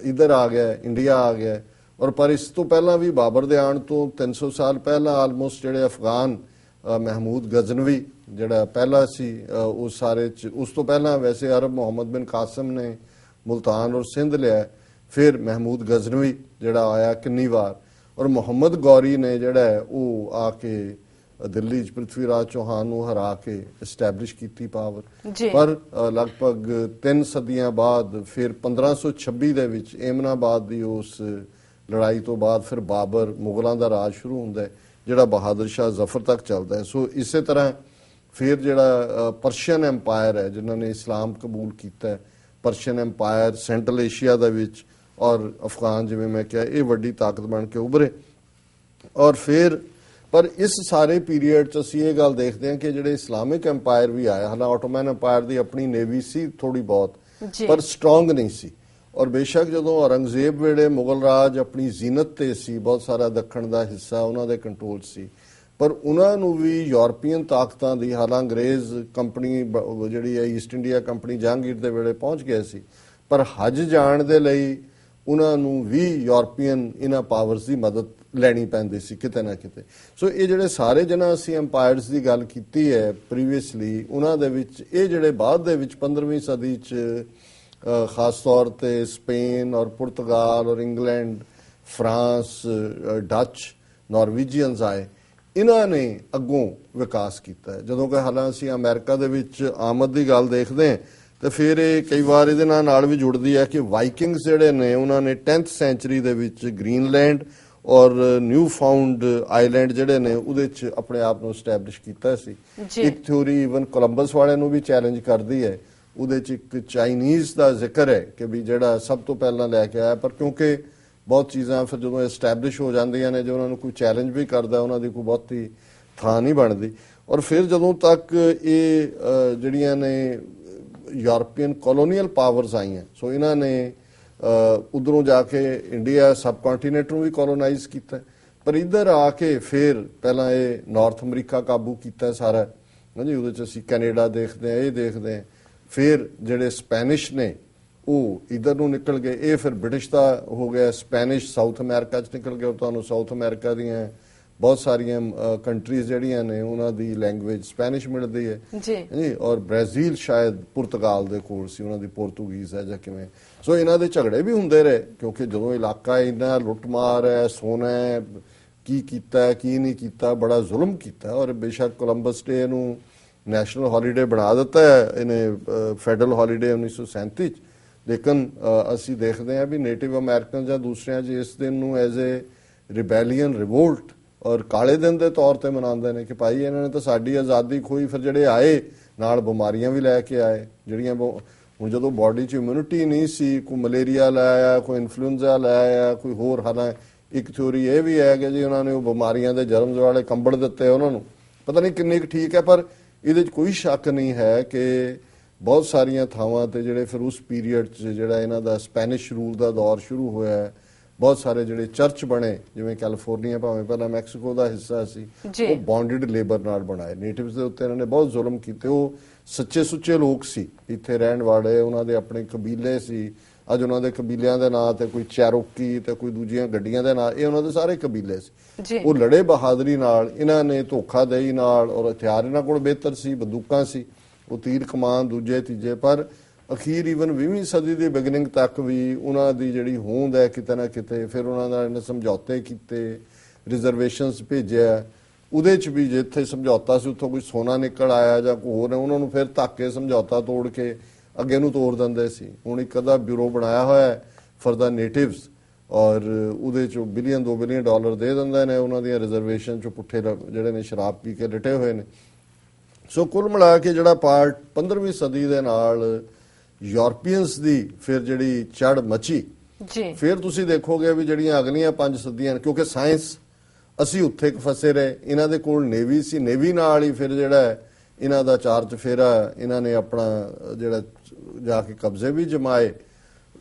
ਇਧਰ ਆ ਗਿਆ, ਇੰਡੀਆ ਆ ਗਿਆ। ਔਰ ਪਰ ਇਸ ਤੋਂ ਪਹਿਲਾਂ ਵੀ ਬਾਬਰ ਦੇ ਆਉਣ ਤੋਂ 300 ਸਾਲ ਪਹਿਲਾਂ ਆਲਮੋਸਟ ਜਿਹੜੇ ਅਫਗਾਨ ਮਹਿਮੂਦ ਗਜ਼ਨਵੀ ਜਿਹੜਾ ਪਹਿਲਾ ਸੀ ਉਹ ਸਾਰੇ ਉਸ ਤੋਂ ਪਹਿਲਾਂ ਵੈਸੇ ਅਰਬ ਮੁਹੰਮਦ ਬਿਨ ਕਾਸਿਮ ਨੇ ਮੁਲਤਾਨ ਔਰ ਸਿੰਧ ਲਿਆ, ਫਿਰ ਮਹਿਮੂਦ ਗਜ਼ਨਵੀ ਜਿਹੜਾ ਆਇਆ ਕਿੰਨੀ ਵਾਰ, ਔਰ ਮੁਹੰਮਦ ਗੌਰੀ ਨੇ ਜਿਹੜਾ ਉਹ ਆ ਕੇ ਦਿੱਲੀ 'ਚ ਪ੍ਰਿਥਵੀ ਰਾਜ ਚੌਹਾਨ ਨੂੰ ਹਰਾ ਕੇ ਐਸਟੈਬਲਿਸ਼ ਕੀਤੀ ਪਾਵਰ। ਪਰ ਲਗਭਗ 3 ਸਦੀਆਂ ਬਾਅਦ ਫਿਰ 1526 ਦੇ ਵਿੱਚ ਏਮਨਾਬਾਦ ਦੀ ਉਸ ਲੜਾਈ ਤੋਂ ਬਾਅਦ ਫਿਰ ਬਾਬਰ ਮੁਗਲਾਂ ਦਾ ਰਾਜ ਸ਼ੁਰੂ ਹੁੰਦਾ ਹੈ ਜਿਹੜਾ ਬਹਾਦਰ ਸ਼ਾਹ ਜ਼ਫਰ ਤੱਕ ਚੱਲਦਾ ਹੈ। ਸੋ ਇਸੇ ਤਰ੍ਹਾਂ ਫਿਰ ਜਿਹੜਾ ਪਰਸ਼ੀਅਨ ਐਮਪਾਇਰ ਹੈ ਜਿਨ੍ਹਾਂ ਨੇ ਇਸਲਾਮ ਕਬੂਲ ਕੀਤਾ ਹੈ, ਪਰਸ਼ੀਅਨ ਐਮਪਾਇਰ ਸੈਂਟਰਲ ਏਸ਼ੀਆ ਦੇ ਵਿੱਚ ਔਰ ਅਫਗਾਨ ਜਿਵੇਂ ਮੈਂ ਕਿਹਾ ਇਹ ਵੱਡੀ ਤਾਕਤ ਬਣ ਕੇ ਉਭਰੇ। ਔਰ ਫਿਰ ਪਰ ਇਸ ਸਾਰੇ ਪੀਰੀਅਡ 'ਚ ਅਸੀਂ ਇਹ ਗੱਲ ਦੇਖਦੇ ਹਾਂ ਕਿ ਜਿਹੜੇ ਇਸਲਾਮਿਕ ਐਮਪਾਇਰ ਵੀ ਆਏ, ਹਾਲਾਂ ਆਟੋਮਨ ਐਮਪਾਇਰ ਦੀ ਆਪਣੀ ਨੇਵੀ ਸੀ ਥੋੜੀ ਬਹੁਤ ਪਰ ਸਟਰੋਂਗ ਨਹੀਂ ਸੀ। ਔਰ ਬੇਸ਼ੱਕ ਜਦੋਂ ਔਰੰਗਜ਼ੇਬ ਵੇਲੇ ਮੁਗਲ ਰਾਜ ਆਪਣੀ ਜ਼ੀਨਤ ਤੇ ਸੀ, ਬਹੁਤ ਸਾਰਾ ਦੱਖਣ ਦਾ ਹਿੱਸਾ ਉਹਨਾਂ ਦੇ ਕੰਟਰੋਲ ਸੀ, ਪਰ ਉਹਨਾਂ ਨੂੰ ਵੀ ਯੂਰਪੀਅਨ ਤਾਕਤਾਂ ਦੀ, ਹਾਲਾਂ ਅੰਗਰੇਜ਼ ਕੰਪਨੀ ਜਿਹੜੀ ਹੈ ਈਸਟ ਇੰਡੀਆ ਕੰਪਨੀ ਜਹਾਂਗੀਰ ਦੇ ਵੇਲੇ ਪਹੁੰਚ ਗਏ ਸੀ, ਪਰ ਹਜ ਜਾਣ ਦੇ ਲਈ ਉਹਨਾਂ ਨੂੰ ਵੀ ਯੂਰਪੀਅਨ ਇਹਨਾਂ ਪਾਵਰਸ ਦੀ ਮਦਦ ਲੈਣੀ ਪੈਂਦੀ ਸੀ ਕਿਤੇ ਨਾ ਕਿਤੇ। ਸੋ ਇਹ ਜਿਹੜੇ ਸਾਰੇ ਜਿਹਨਾਂ ਅਸੀਂ ਐਮਪਾਇਰਸ ਦੀ ਗੱਲ ਕੀਤੀ ਹੈ ਪ੍ਰੀਵੀਅਸਲੀ, ਉਹਨਾਂ ਦੇ ਵਿੱਚ ਇਹ ਜਿਹੜੇ ਬਾਅਦ ਦੇ ਵਿੱਚ 15ਵੀਂ ਸਦੀ 'ਚ ਖਾਸ ਤੌਰ ਤੇ ਸਪੇਨ ਔਰ ਪੁਰਤਗਾਲ ਔਰ ਇੰਗਲੈਂਡ, ਫਰਾਂਸ, ਡੱਚ, ਨਾਰਵੀਜੀਅਨਸ ਆਏ, ਇਹਨਾਂ ਨੇ ਅੱਗੋਂ ਵਿਕਾਸ ਕੀਤਾ ਹੈ। ਜਦੋਂ ਕਿ ਹਾਲਾਂ ਅਸੀਂ ਅਮਰੀਕਾ ਦੇ ਵਿੱਚ ਆਮਦ ਦੀ ਗੱਲ ਦੇਖਦੇ ਹਾਂ ਤੇ ਫਿਰ ਇਹ ਕਈ ਵਾਰ ਇਹਦੇ ਨਾਲ ਵੀ ਜੁੜਦੀ ਹੈ ਕਿ ਵਾਈਕਿੰਗਸ ਜਿਹੜੇ ਨੇ ਉਹਨਾਂ ਨੇ 10th ਸੈਂਚੁਰੀ ਦੇ ਵਿੱਚ ਗ੍ਰੀਨਲੈਂਡ ਔਰ ਨਿਊ ਫਾਊਂਡ ਆਈਲੈਂਡ ਜਿਹੜੇ ਨੇ ਉਹਦੇ 'ਚ ਆਪਣੇ ਆਪ ਨੂੰ ਸਟੈਬਲਿਸ਼ ਕੀਤਾ ਸੀ। ਇੱਕ ਥਿਊਰੀ ਇਵਨ ਕੋਲੰਬਸ ਵਾਲਿਆਂ ਨੂੰ ਵੀ ਚੈਲੰਜ ਕਰਦੀ ਹੈ, ਉਹਦੇ 'ਚ ਇੱਕ ਚਾਈਨੀਜ਼ ਦਾ ਜ਼ਿਕਰ ਹੈ ਕਿ ਵੀ ਜਿਹੜਾ ਸਭ ਤੋਂ ਪਹਿਲਾਂ ਲੈ ਕੇ ਆਇਆ, ਪਰ ਕਿਉਂਕਿ ਬਹੁਤ ਚੀਜ਼ਾਂ ਫਿਰ ਜਦੋਂ ਐਸਟੈਬਲਿਸ਼ ਹੋ ਜਾਂਦੀਆਂ ਨੇ ਜੇ ਉਹਨਾਂ ਨੂੰ ਕੋਈ ਚੈਲੰਜ ਵੀ ਕਰਦਾ ਉਹਨਾਂ ਦੀ ਕੋਈ ਬਹੁਤੀ ਥਾਂ ਨਹੀਂ ਬਣਦੀ। ਔਰ ਫਿਰ ਜਦੋਂ ਤੱਕ ਇਹ ਜਿਹੜੀਆਂ ਨੇ ਯੂਰਪੀਅਨ ਕਲੋਨੀਅਲ ਪਾਵਰਸ ਆਈਆਂ, ਸੋ ਇਹਨਾਂ ਨੇ ਉਧਰੋਂ ਜਾ ਕੇ ਇੰਡੀਆ ਸਬ ਕੰਟੀਨੈਂਟ ਨੂੰ ਵੀ ਕੋਲੋਨਾਈਜ਼ ਕੀਤਾ, ਪਰ ਇੱਧਰ ਆ ਕੇ ਫਿਰ ਪਹਿਲਾਂ ਇਹ ਨਾਰਥ ਅਮਰੀਕਾ ਕਾਬੂ ਕੀਤਾ ਸਾਰਾ ਹਾਂਜੀ, ਉਹਦੇ 'ਚ ਅਸੀਂ ਕੈਨੇਡਾ ਦੇਖਦੇ ਹਾਂ, ਇਹ ਦੇਖਦੇ ਹਾਂ। ਫਿਰ ਜਿਹੜੇ ਸਪੈਨਿਸ਼ ਨੇ ਉਹ ਇੱਧਰ ਨੂੰ ਨਿਕਲ ਗਏ, ਇਹ ਫਿਰ ਬ੍ਰਿਟਿਸ਼ ਦਾ ਹੋ ਗਿਆ, ਸਪੈਨਿਸ਼ ਸਾਊਥ ਅਮਰੀਕਾ 'ਚ ਨਿਕਲ ਗਏ। ਤੁਹਾਨੂੰ ਸਾਊਥ ਅਮਰੀਕਾ ਦੀਆਂ ਬਹੁਤ ਸਾਰੀਆਂ ਕੰਟਰੀਜ਼ ਜਿਹੜੀਆਂ ਨੇ ਉਹਨਾਂ ਦੀ ਲੈਂਗੁਏਜ ਸਪੈਨਿਸ਼ ਮਿਲਦੀ ਹੈ ਜੀ, ਔਰ ਬ੍ਰਾਜ਼ੀਲ ਸ਼ਾਇਦ ਪੁਰਤਗਾਲ ਦੇ ਕੋਲ ਸੀ, ਉਹਨਾਂ ਦੀ ਪੋਰਤੂਗੀਜ਼ ਹੈ ਜਾਂ ਕਿਵੇਂ। ਸੋ ਇਹਨਾਂ ਦੇ ਝਗੜੇ ਵੀ ਹੁੰਦੇ ਰਹੇ ਕਿਉਂਕਿ ਜਦੋਂ ਇਲਾਕਾ ਇੰਨਾ ਲੁੱਟਮਾਰ ਹੈ, ਸੋਨਾ ਹੈ, ਕੀ ਕੀਤਾ ਕੀ ਨਹੀਂ ਕੀਤਾ, ਬੜਾ ਜ਼ੁਲਮ ਕੀਤਾ। ਔਰ ਬੇਸ਼ੱਕ ਕੋਲੰਬਸ ਡੇ ਨੂੰ ਨੈਸ਼ਨਲ ਹੌਲੀਡੇ ਬਣਾ ਦਿੱਤਾ ਹੈ ਇਹਨੇ, ਫੈਡਰਲ ਹੌਲੀਡੇ 1937 'ਚ, ਲੇਕਿਨ ਅਸੀਂ ਦੇਖਦੇ ਹਾਂ ਵੀ ਨੇਟਿਵ ਅਮਰੀਕਨ ਜਾਂ ਦੂਸਰਿਆਂ 'ਚ ਇਸ ਦਿਨ ਨੂੰ ਐਜ਼ ਏ ਰਿਬੈਲੀਅਨ ਰਿਵੋਲਟ ਔਰ ਕਾਲੇ ਦਿਨ ਦੇ ਤੌਰ ਤੇ ਮਨਾਉਂਦੇ ਨੇ ਕਿ ਭਾਈ ਇਹਨਾਂ ਨੇ ਤਾਂ ਸਾਡੀ ਆਜ਼ਾਦੀ ਖੋਈ। ਫਿਰ ਜਿਹੜੇ ਆਏ ਨਾਲ ਬਿਮਾਰੀਆਂ ਵੀ ਲੈ ਕੇ ਆਏ ਜਿਹੜੀਆਂ ਹੁਣ ਜਦੋਂ ਬਾਡੀ 'ਚ ਇਮਿਊਨਿਟੀ ਨਹੀਂ ਸੀ, ਕੋਈ ਮਲੇਰੀਆ ਲੈ ਆਇਆ, ਕੋਈ ਇਨਫਲੂਐਂਜ਼ਾ ਲੈ ਆਇਆ, ਕੋਈ ਹੋਰ। ਹਾਲਾਂ ਇੱਕ ਥਿਊਰੀ ਇਹ ਵੀ ਹੈ ਕਿ ਜੀ ਉਹਨਾਂ ਨੇ ਉਹ ਬਿਮਾਰੀਆਂ ਦੇ ਜਰਮਸ ਵਾਲੇ ਕੰਬਲ ਦਿੱਤੇ ਉਹਨਾਂ ਨੂੰ, ਪਤਾ ਨਹੀਂ ਕਿੰਨੀ ਕੁ ਠੀਕ ਹੈ, ਪਰ ਇਹਦੇ 'ਚ ਕੋਈ ਸ਼ੱਕ ਨਹੀਂ ਹੈ ਕਿ ਬਹੁਤ ਸਾਰੀਆਂ ਥਾਵਾਂ ਤੇ ਜਿਹੜੇ ਫਿਰ ਉਸ ਪੀਰੀਅਡ 'ਚ ਜਿਹੜਾ ਇਹਨਾਂ ਦਾ ਸਪੈਨਿਸ਼ ਰੂਲ ਦਾ ਦੌਰ ਸ਼ੁਰੂ ਹੋਇਆ, ਬਹੁਤ ਸਾਰੇ ਜਿਹੜੇ ਚਰਚ ਬਣੇ, ਜਿਵੇਂ ਕੈਲੀਫੋਰਨੀਆ ਭਾਵੇਂ ਪਹਿਲਾਂ ਮੈਕਸੀਕੋ ਦਾ ਹਿੱਸਾ ਸੀ, ਉਹ ਬੌਂਡਡ ਲੇਬਰ ਨਾਲ ਬਣਾਏ। ਨੇਟਿਵਸ ਦੇ ਉੱਤੇ ਇਹਨਾਂ ਨੇ ਬਹੁਤ ਜ਼ੁਲਮ ਕੀਤੇ। ਉਹ ਸੱਚੇ ਸੁੱਚੇ ਲੋਕ ਸੀ, ਇੱਥੇ ਰਹਿਣ ਵਾਲੇ, ਉਹਨਾਂ ਦੇ ਆਪਣੇ ਕਬੀਲੇ ਸੀ। ਅੱਜ ਉਹਨਾਂ ਦੇ ਕਬੀਲਿਆਂ ਦੇ ਨਾਂ ਤੇ ਕੋਈ ਚੈਰੋਕੀ ਤੇ ਕੋਈ ਦੂਜੀਆਂ ਗੱਡੀਆਂ ਦੇ ਨਾਂ, ਇਹ ਉਹਨਾਂ ਦੇ ਸਾਰੇ ਕਬੀਲੇ ਸੀ। ਉਹ ਲੜੇ ਬਹਾਦਰੀ ਨਾਲ, ਇਹਨਾਂ ਨੇ ਧੋਖਾਦਹੀ ਨਾਲ, ਔਰ ਹਥਿਆਰ ਇਹਨਾਂ ਕੋਲ ਬਿਹਤਰ ਸੀ, ਬੰਦੂਕਾਂ ਸੀ, ਉਹ ਤੀਰ ਕਮਾਨ ਦੂਜੇ ਤੀਜੇ। ਪਰ ਅਖੀਰ ਈਵਨ 20ਵੀਂ ਸਦੀ ਦੀ ਬਿਗਨਿੰਗ ਤੱਕ ਵੀ ਉਹਨਾਂ ਦੀ ਜਿਹੜੀ ਹੋਂਦ ਹੈ ਕਿਤੇ ਨਾ ਕਿਤੇ, ਫਿਰ ਉਹਨਾਂ ਨਾਲ ਇਹਨੇ ਸਮਝੌਤੇ ਕੀਤੇ, ਰਿਜ਼ਰਵੇਸ਼ਨਸ ਭੇਜਿਆ, ਉਹਦੇ 'ਚ ਵੀ ਜਿੱਥੇ ਸਮਝੌਤਾ ਸੀ ਉੱਥੋਂ ਕੋਈ ਸੋਨਾ ਨਿਕਲ ਆਇਆ ਜਾਂ ਕੋਈ ਹੋਰ, ਉਹਨਾਂ ਨੂੰ ਫਿਰ ਧੱਕੇ ਸਮਝੌਤਾ ਤੋੜ ਕੇ ਅੱਗੇ ਨੂੰ ਤੋੜ ਦਿੰਦੇ ਸੀ। ਹੁਣ ਇੱਕ ਅੱਧਾ ਬਿਊਰੋ ਬਣਾਇਆ ਹੋਇਆ ਹੈ ਫॉर द ਨੇਟਿਵਸ, ਔਰ ਉਹਦੇ 'ਚੋਂ $1 ਬਿਲੀਅਨ $2 ਬਿਲੀਅਨ ਦੇ ਦਿੰਦੇ ਨੇ ਉਹਨਾਂ ਦੀਆਂ ਰਿਜ਼ਰਵੇਸ਼ਨ 'ਚੋਂ, ਪੁੱਠੇ ਜਿਹੜੇ ਨੇ ਸ਼ਰਾਬ ਪੀ ਕੇ ਲਿਟੇ ਹੋਏ ਨੇ। ਸੋ ਕੁੱਲ ਮਿਲਾ ਕੇ ਜਿਹੜਾ ਪਾਰਟ 15ਵੀਂ ਸਦੀ ਦੇ ਨਾਲ ਯੂਰਪੀਅਨਸ ਦੀ ਫਿਰ ਜਿਹੜੀ ਚੜ ਮਚੀ, ਫਿਰ ਤੁਸੀਂ ਦੇਖੋਗੇ ਵੀ ਜਿਹੜੀਆਂ ਅਗਲੀਆਂ 5 ਸਦੀਆਂ, ਕਿਉਂਕਿ ਸਾਇੰਸ ਅਸੀਂ ਉੱਥੇ ਫਸੇ ਰਹੇ, ਇਹਨਾਂ ਦੇ ਕੋਲ ਨੇਵੀ ਸੀ, ਨੇਵੀ ਨਾਲ ਹੀ ਫਿਰ ਜਿਹੜਾ ਇਹਨਾਂ ਦਾ ਚਾਰ ਚਫੇਰਾ ਇਹਨਾਂ ਨੇ ਆਪਣਾ ਜਿਹੜਾ ਜਾ ਕੇ ਕਬਜ਼ੇ ਵੀ ਜਮਾਏ।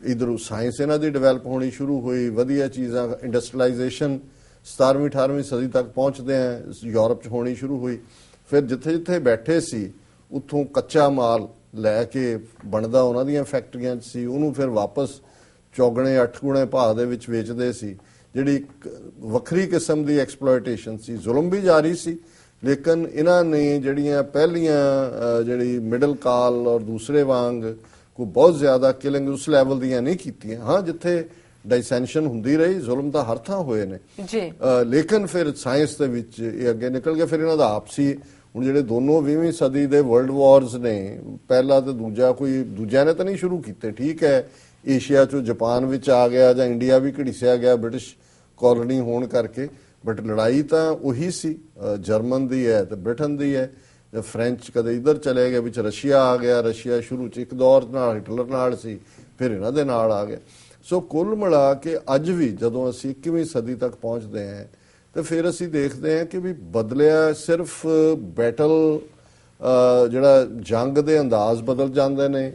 ਇਧਰੋਂ ਸਾਇੰਸ ਇਹਨਾਂ ਦੀ ਡਿਵੈਲਪ ਹੋਣੀ ਸ਼ੁਰੂ ਹੋਈ, ਵਧੀਆ ਚੀਜ਼ਾਂ, ਇੰਡਸਟਰੀਲਾਈਜੇਸ਼ਨ 17ਵੀਂ 18ਵੀਂ ਸਦੀ ਤੱਕ ਪਹੁੰਚਦੇ ਆ ਯੂਰਪ 'ਚ ਹੋਣੀ ਸ਼ੁਰੂ ਹੋਈ। ਫਿਰ ਜਿੱਥੇ ਜਿੱਥੇ ਬੈਠੇ ਸੀ ਉੱਥੋਂ ਕੱਚਾ ਮਾਲ ਲੈ ਕੇ ਬਣਦਾ ਉਹਨਾਂ ਦੀਆਂ ਫੈਕਟਰੀਆਂ 'ਚ ਸੀ, ਉਹਨੂੰ ਫਿਰ ਵਾਪਸ ਚੌਗਣੇ 8 ਗੁਣੇ ਭਾਅ ਦੇ ਵਿੱਚ ਵੇਚਦੇ ਸੀ। ਜਿਹੜੀ ਇੱਕ ਵੱਖਰੀ ਕਿਸਮ ਦੀ ਐਕਸਪਲੋਇਟੇਸ਼ਨ ਸੀ, ਜ਼ੁਲਮ ਵੀ ਜਾਰੀ ਸੀ, ਲੇਕਿਨ ਇਹਨਾਂ ਨੇ ਜਿਹੜੀਆਂ ਪਹਿਲੀਆਂ ਜਿਹੜੀ ਮਿਡਲ ਕਾਲ ਔਰ ਦੂਸਰੇ ਵਾਂਗ ਕੋਈ ਬਹੁਤ ਜ਼ਿਆਦਾ ਕਿਲਿੰਗ ਉਸ ਲੈਵਲ ਦੀਆਂ ਨਹੀਂ ਕੀਤੀਆਂ। ਹਾਂ, ਜਿੱਥੇ ਡਾਈਸੈਂਸ਼ਨ ਹੁੰਦੀ ਰਹੀ, ਜ਼ੁਲਮ ਤਾਂ ਹਰ ਥਾਂ ਹੋਏ ਨੇ ਜੀ, ਲੇਕਿਨ ਫਿਰ ਸਾਇੰਸ ਦੇ ਵਿੱਚ ਇਹ ਅੱਗੇ ਨਿਕਲ ਗਿਆ। ਫਿਰ ਇਹਨਾਂ ਦਾ ਆਪਸੀ ਹੁਣ ਜਿਹੜੇ ਦੋਨੋਂ 20ਵੀਂ ਸਦੀ ਦੇ ਵਰਲਡ ਵਾਰਸ ਨੇ, ਪਹਿਲਾ ਤੇ ਦੂਜਾ ਕੋਈ ਦੂਜਿਆਂ ਨੇ ਤਾਂ ਨਹੀਂ ਸ਼ੁਰੂ ਕੀਤੇ, ਠੀਕ ਹੈ, ਏਸ਼ੀਆ 'ਚੋਂ ਜਾਪਾਨ ਵਿੱਚ ਆ ਗਿਆ ਜਾਂ ਇੰਡੀਆ ਵੀ ਘੜੀਸਿਆ ਗਿਆ ਬ੍ਰਿਟਿਸ਼ ਕਾਲੋਨੀ ਹੋਣ ਕਰਕੇ, ਬਟ ਲੜਾਈ ਤਾਂ ਉਹੀ ਸੀ, ਜਰਮਨ ਦੀ ਹੈ ਤੇ ਬ੍ਰਿਟਨ ਦੀ ਹੈ। ਫ੍ਰੈਂਚ ਕਦੇ ਇੱਧਰ ਚਲੇ ਗਏ, ਵਿੱਚ ਰਸ਼ੀਆ ਆ ਗਿਆ। ਰਸ਼ੀਆ ਸ਼ੁਰੂ 'ਚ ਇੱਕ ਦੌਰ ਨਾਲ ਹਿਟਲਰ ਨਾਲ ਸੀ, ਫਿਰ ਇਹਨਾਂ ਦੇ ਨਾਲ ਆ ਗਿਆ। ਸੋ ਕੁੱਲ ਮਿਲਾ ਕੇ ਅੱਜ ਵੀ ਜਦੋਂ ਅਸੀਂ 21ਵੀਂ ਸਦੀ ਤੱਕ ਪਹੁੰਚਦੇ ਹਾਂ ਤੇ ਫਿਰ ਅਸੀਂ ਦੇਖਦੇ ਹਾਂ ਕਿ ਵੀ ਬਦਲਿਆ ਸਿਰਫ ਬੈਟਲ, ਜਿਹੜਾ ਜੰਗ ਦੇ ਅੰਦਾਜ਼ ਬਦਲ ਜਾਂਦੇ ਨੇ,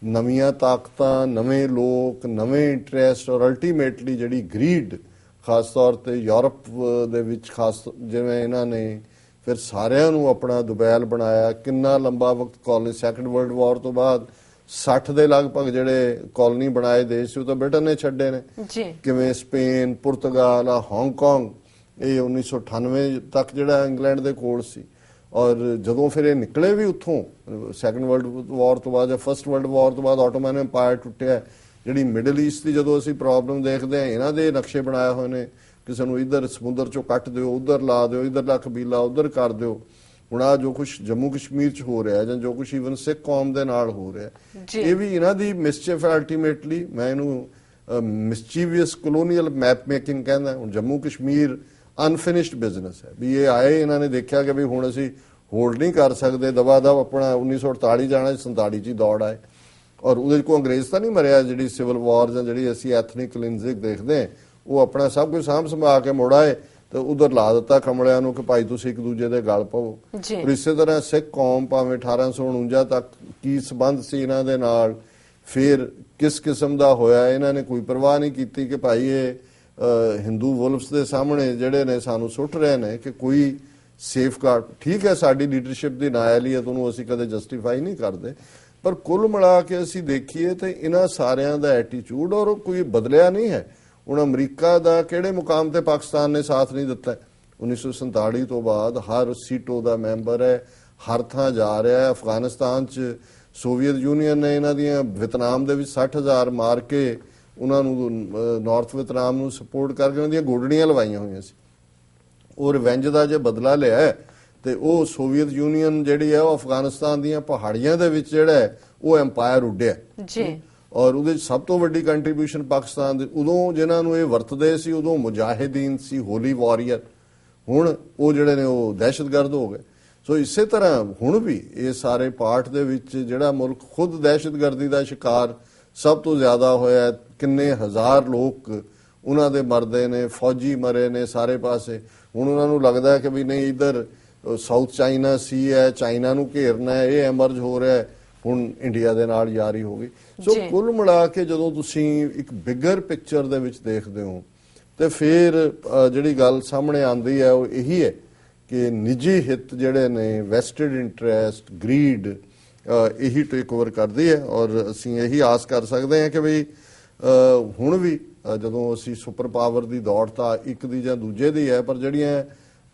ਨਵੀਆਂ ਤਾਕਤਾਂ, ਨਵੇਂ ਲੋਕ, ਨਵੇਂ ਇੰਟਰਸਟ ਔਰ ਅਲਟੀਮੇਟਲੀ ਜਿਹੜੀ ਗਰੀਡ, ਖਾਸ ਤੌਰ ਤੇ ਯੂਰਪ ਦੇ ਵਿੱਚ, ਖਾਸ ਜਿਵੇਂ ਇਹਨਾਂ ਨੇ ਫਿਰ ਸਾਰਿਆਂ ਨੂੰ ਆਪਣਾ ਦੁਬੈਲ ਬਣਾਇਆ। ਕਿੰਨਾ ਲੰਬਾ ਵਕਤ ਕਾਲੋਨੀ, ਸੈਕੰਡ ਵਰਲਡ ਵਾਰ ਤੋਂ ਬਾਅਦ 60 ਦੇ ਲਗਭਗ ਜਿਹੜੇ ਕਾਲੋਨੀ ਬਣਾਏ ਦੇਸ਼ ਸੀ ਉਹ ਤਾਂ ਬ੍ਰਿਟਨ ਨੇ ਛੱਡੇ ਨੇ। ਕਿਵੇਂ ਸਪੇਨ, ਪੁਰਤਗਾਲ, ਹਾਂਗਕਾਂਗ, ਇਹ 1998 ਤੱਕ ਜਿਹੜਾ ਇੰਗਲੈਂਡ ਦੇ ਕੋਲ ਸੀ। ਔਰ ਜਦੋਂ ਫਿਰ ਇਹ ਨਿਕਲੇ ਵੀ ਉੱਥੋਂ ਸੈਕੰਡ ਵਰਲਡ ਵਾਰ ਤੋਂ ਬਾਅਦ ਜਾਂ ਫਸਟ ਵਰਲਡ ਵਾਰ ਤੋਂ ਬਾਅਦ ਆਟੋਮਨ ਐਮਪਾਇਰ ਟੁੱਟਿਆ। ਜਿਹੜੀ ਮਿਡਲ ਈਸਟ ਦੀ ਜਦੋਂ ਅਸੀਂ ਪ੍ਰੋਬਲਮ ਦੇਖਦੇ ਹਾਂ, ਇਹਨਾਂ ਦੇ ਨਕਸ਼ੇ ਬਣਾਏ ਹੋਏ ਨੇ, ਕਿਸੇ ਨੂੰ ਇੱਧਰ ਸਮੁੰਦਰ ਚੋਂ ਕੱਟ ਦਿਓ, ਉੱਧਰ ਲਾ ਦਿਓ, ਇੱਧਰਲਾ ਕਬੀਲਾ ਉੱਧਰ ਕਰ ਦਿਓ। ਹੁਣ ਆ ਜੋ ਕੁਛ ਜੰਮੂ ਕਸ਼ਮੀਰ 'ਚ ਹੋ ਰਿਹਾ ਜਾਂ ਜੋ ਕੁਛ ਈਵਨ ਸਿੱਖ ਕੌਮ ਦੇ ਨਾਲ ਹੋ ਰਿਹਾ, ਇਹ ਵੀ ਇਹਨਾਂ ਦੀ ਮਿਸਚੀਫ ਹੈ ਅਲਟੀਮੇਟਲੀ। ਮੈਂ ਇਹਨੂੰ ਮਿਸਚੀਵੀਅਸ ਕਲੋਨੀਅਲ ਮੈਪ ਮੇਕਿੰਗ ਕਹਿੰਦਾ। ਹੁਣ ਜੰਮੂ ਕਸ਼ਮੀਰ ਅਨਫਿਨਿਸ਼ਡ ਬਿਜ਼ਨਸ ਹੈ ਵੀ ਇਹ ਆਏ, ਇਹਨਾਂ ਨੇ ਦੇਖਿਆ ਕਿ ਵੀ ਹੁਣ ਅਸੀਂ ਹੋਲਡ ਨਹੀਂ ਕਰ ਸਕਦੇ, ਦਵਾ ਦਵ ਆਪਣਾ 1948 ਜਾਣਾ, 47 'ਚ ਹੀ ਦੌੜ ਆਏ। ਔਰ ਉਹਦੇ 'ਚ ਕੋਈ ਅੰਗਰੇਜ਼ ਤਾਂ ਨਹੀਂ ਮਰਿਆ। ਜਿਹੜੀ ਸਿਵਲ ਵਾਰ ਜਾਂ ਜਿਹੜੀ ਅਸੀਂ ਐਥਨਿਕ ਕਲਿੰਜ਼ਿੰਗ ਦੇਖਦੇ ਹਾਂ, ਉਹ ਆਪਣਾ ਸਭ ਕੁਝ ਸਾਂਭ ਸੰਭਾਲ ਕੇ ਮੁੜ ਆਏ ਤੇ ਉਧਰ ਲਾ ਦਿੱਤਾ ਕਮਲਿਆਂ ਨੂੰ ਕਿ ਭਾਈ ਤੁਸੀਂ ਇੱਕ ਦੂਜੇ ਦੇ ਗਲ ਪਵੋ। ਔਰ ਇਸੇ ਤਰ੍ਹਾਂ ਸਿੱਖ ਕੌਮ ਭਾਵੇਂ 1849 ਤੱਕ ਕੀ ਸੰਬੰਧ ਸੀ ਇਹਨਾਂ ਦੇ ਨਾਲ, ਫਿਰ ਕਿਸ ਕਿਸਮ ਦਾ ਹੋਇਆ, ਇਹਨਾਂ ਨੇ ਕੋਈ ਪਰਵਾਹ ਨਹੀਂ ਕੀਤੀ ਕਿ ਭਾਈ ਇਹ ਹਿੰਦੂ ਵੁਲਫਸ ਦੇ ਸਾਹਮਣੇ ਜਿਹੜੇ ਨੇ ਸਾਨੂੰ ਸੁੱਟ ਰਹੇ ਨੇ ਕਿ ਕੋਈ ਸੇਫਗਾਰਡ। ਠੀਕ ਹੈ, ਸਾਡੀ ਲੀਡਰਸ਼ਿਪ ਦੀ ਨਾਇਲੀਅਤ ਉਹਨੂੰ ਅਸੀਂ ਕਦੇ ਜਸਟੀਫਾਈ ਨਹੀਂ ਕਰਦੇ, ਪਰ ਕੁੱਲ ਮਿਲਾ ਕੇ ਅਸੀਂ ਦੇਖੀਏ ਤੇ ਇਹਨਾਂ ਸਾਰਿਆਂ ਦਾ ਐਟੀਟਿਊਡ ਔਰ ਕੋਈ ਬਦਲਿਆ ਨਹੀਂ ਹੈ। ਹੁਣ ਅਮਰੀਕਾ ਦਾ ਕਿਹੜੇ ਮੁਕਾਮ ਤੇ ਪਾਕਿਸਤਾਨ ਨੇ ਸਾਥ ਨਹੀਂ ਦਿੱਤਾ? 1947 ਤੋਂ ਬਾਅਦ ਹਰ ਸੀਟੋ ਦਾ ਮੈਂਬਰ ਹੈ, ਹਰ ਥਾਂ ਜਾ ਰਿਹਾ ਹੈ। ਅਫਗਾਨਿਸਤਾਨ 'ਚ ਸੋਵੀਅਤ ਯੂਨੀਅਨ ਨੇ ਇਹਨਾਂ ਦੀਆਂ ਵਿਤਨਾਮ ਦੇ ਵਿੱਚ 60,000 ਮਾਰ ਕੇ ਉਹਨਾਂ ਨੂੰ ਨਾਰਥ ਵਿਤਨਾਮ ਨੂੰ ਸਪੋਰਟ ਕਰਕੇ ਉਹਨਾਂ ਦੀਆਂ ਗੋਡੜੀਆਂ ਲਵਾਈਆਂ ਹੋਈਆਂ ਸੀ। ਉਹ ਰਿਵੈਂਜ ਦਾ ਜੇ ਬਦਲਾ ਲਿਆ ਤੇ ਉਹ ਸੋਵੀਅਤ ਯੂਨੀਅਨ ਜਿਹੜੀ ਹੈ ਉਹ ਅਫਗਾਨਿਸਤਾਨ ਦੀਆਂ ਪਹਾੜੀਆਂ ਦੇ ਵਿੱਚ ਜਿਹੜਾ ਹੈ ਉਹ ਐਮਪਾਇਰ ਉੱਡਿਆ ਜੀ। ਔਰ ਉਹਦੇ ਸਭ ਤੋਂ ਵੱਡੀ ਕੰਟਰੀਬਿਊਸ਼ਨ ਪਾਕਿਸਤਾਨ ਦੇ, ਉਦੋਂ ਜਿਨ੍ਹਾਂ ਨੂੰ ਇਹ ਵਰਤਦੇ ਸੀ ਉਦੋਂ ਮੁਜਾਹਿਦੀਨ ਸੀ, ਹੋਲੀ ਵਾਰੀਅਰ। ਹੁਣ ਉਹ ਜਿਹੜੇ ਨੇ ਉਹ ਦਹਿਸ਼ਤਗਰਦ ਹੋ ਗਏ। ਸੋ ਇਸੇ ਤਰ੍ਹਾਂ ਹੁਣ ਵੀ ਇਹ ਸਾਰੇ ਪਾਰਟ ਦੇ ਵਿੱਚ ਜਿਹੜਾ ਮੁਲਕ ਖੁਦ ਦਹਿਸ਼ਤਗਰਦੀ ਦਾ ਸ਼ਿਕਾਰ ਸਭ ਤੋਂ ਜ਼ਿਆਦਾ ਹੋਇਆ, ਕਿੰਨੇ ਹਜ਼ਾਰ ਲੋਕ ਉਹਨਾਂ ਦੇ ਮਰਦੇ ਨੇ, ਫੌਜੀ ਮਰੇ ਨੇ ਸਾਰੇ ਪਾਸੇ। ਹੁਣ ਉਹਨਾਂ ਨੂੰ ਲੱਗਦਾ ਕਿ ਵੀ ਨਹੀਂ ਇੱਧਰ ਸਾਊਥ ਚਾਈਨਾ ਸੀ ਹੈ, ਚਾਈਨਾ ਨੂੰ ਘੇਰਨਾ ਹੈ, ਇਹ ਐਮਰਜ ਹੋ ਰਿਹਾ ਹੈ। ਹੁਣ ਇੰਡੀਆ ਦੇ ਨਾਲ ਯਾਰੀ ਹੋ ਗਈ। ਸੋ ਕੁੱਲ ਮਿਲਾ ਕੇ ਜਦੋਂ ਤੁਸੀਂ ਇੱਕ ਬਿਗਰ ਪਿਕਚਰ ਦੇ ਵਿੱਚ ਦੇਖਦੇ ਹੋ ਤੇ ਫਿਰ ਜਿਹੜੀ ਗੱਲ ਸਾਹਮਣੇ ਆਉਂਦੀ ਹੈ ਉਹ ਇਹੀ ਹੈ ਕਿ ਨਿੱਜੀ ਹਿੱਤ ਜਿਹੜੇ ਨੇ, ਵੈਸਟਡ ਇੰਟਰਸਟ, ਗਰੀਡ, ਇਹੀ ਟੇਕ ਓਵਰ ਕਰਦੀ ਹੈ। ਔਰ ਅਸੀਂ ਇਹੀ ਆਸ ਕਰ ਸਕਦੇ ਹਾਂ ਕਿ ਵੀ ਹੁਣ ਵੀ ਜਦੋਂ ਅਸੀਂ ਸੁਪਰ ਪਾਵਰ ਦੀ ਦੌੜ ਤਾਂ ਇੱਕ ਦੀ ਜਾਂ ਦੂਜੇ ਦੀ ਹੈ, ਪਰ ਜਿਹੜੀਆਂ